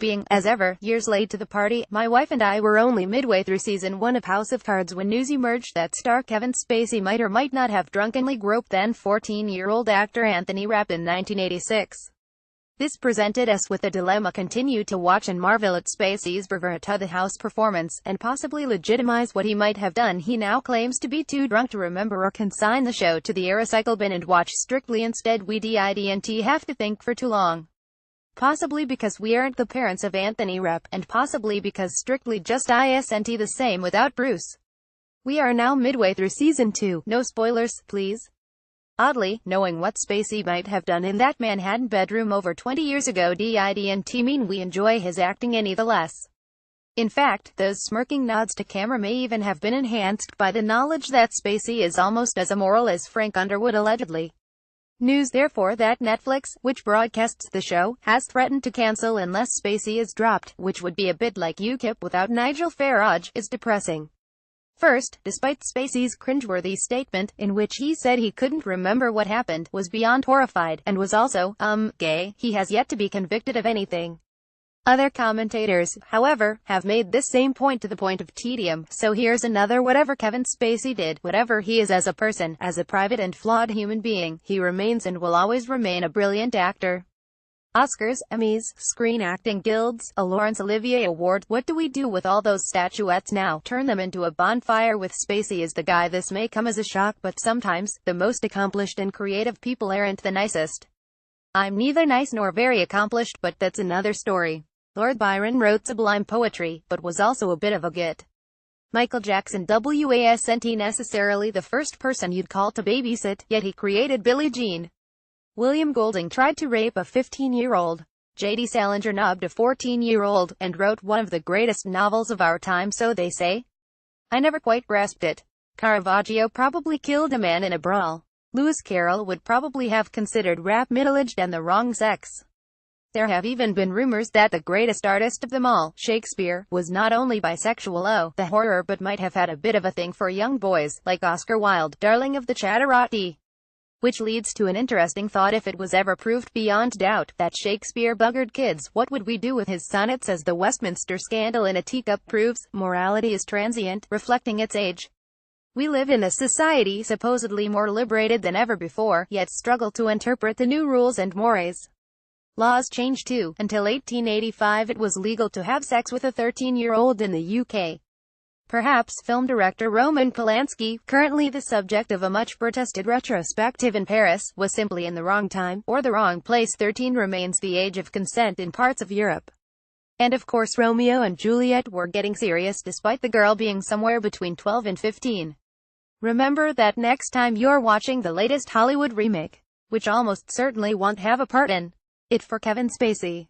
being, as ever, years late to the party. My wife and I were only midway through season 1 of House of Cards when news emerged that star Kevin Spacey might or might not have drunkenly groped then 14-year-old actor Anthony Rapp in 1986. This presented us with a dilemma: continue to watch and marvel at Spacey's bravura to the House performance, and possibly legitimize what he might have done he now claims to be too drunk to remember, or consign the show to the recycle bin and watch Strictly instead. We didn't have to think for too long. Possibly because we aren't the parents of Anthony Rapp, and possibly because Strictly just isn't the same without Bruce. We are now midway through season 2. No spoilers, please. Oddly, knowing what Spacey might have done in that Manhattan bedroom over 20 years ago didn't mean we enjoy his acting any the less. In fact, those smirking nods to camera may even have been enhanced by the knowledge that Spacey is almost as immoral as Frank Underwood allegedly. News therefore that Netflix, which broadcasts the show, has threatened to cancel unless Spacey is dropped, which would be a bit like UKIP without Nigel Farage, is depressing. First, despite Spacey's cringeworthy statement, in which he said he couldn't remember what happened, was beyond horrified, and was also, gay, he has yet to be convicted of anything. Other commentators, however, have made this same point to the point of tedium, so here's another: whatever Kevin Spacey did, whatever he is as a person, as a private and flawed human being, he remains and will always remain a brilliant actor. Oscars, Emmys, Screen Acting Guilds, a Laurence Olivier Award. What do we do with all those statuettes now? Turn them into a bonfire with Spacey as the guy? This may come as a shock, but sometimes, the most accomplished and creative people aren't the nicest. I'm neither nice nor very accomplished, but that's another story. Lord Byron wrote sublime poetry, but was also a bit of a git. Michael Jackson wasn't necessarily the first person you'd call to babysit, yet he created Billie Jean. William Golding tried to rape a 15-year-old. J.D. Salinger nubbed a 14-year-old, and wrote one of the greatest novels of our time, so they say. I never quite grasped it. Caravaggio probably killed a man in a brawl. Lewis Carroll would probably have considered Rapp middle-aged and the wrong sex. There have even been rumors that the greatest artist of them all, Shakespeare, was not only bisexual, oh, the horror, but might have had a bit of a thing for young boys, like Oscar Wilde, darling of the Chatterati. Which leads to an interesting thought: if it was ever proved beyond doubt that Shakespeare buggered kids, what would we do with his sonnets? As the Westminster Scandal in a Teacup proves, morality is transient, reflecting its age. We live in a society supposedly more liberated than ever before, yet struggle to interpret the new rules and mores. Laws change too. Until 1885 it was legal to have sex with a 13-year-old in the UK. Perhaps film director Roman Polanski, currently the subject of a much protested retrospective in Paris, was simply in the wrong time, or the wrong place. 13 remains the age of consent in parts of Europe. And of course Romeo and Juliet were getting serious despite the girl being somewhere between 12 and 15. Remember that next time you're watching the latest Hollywood remake, which almost certainly won't have a part in it for Kevin Spacey.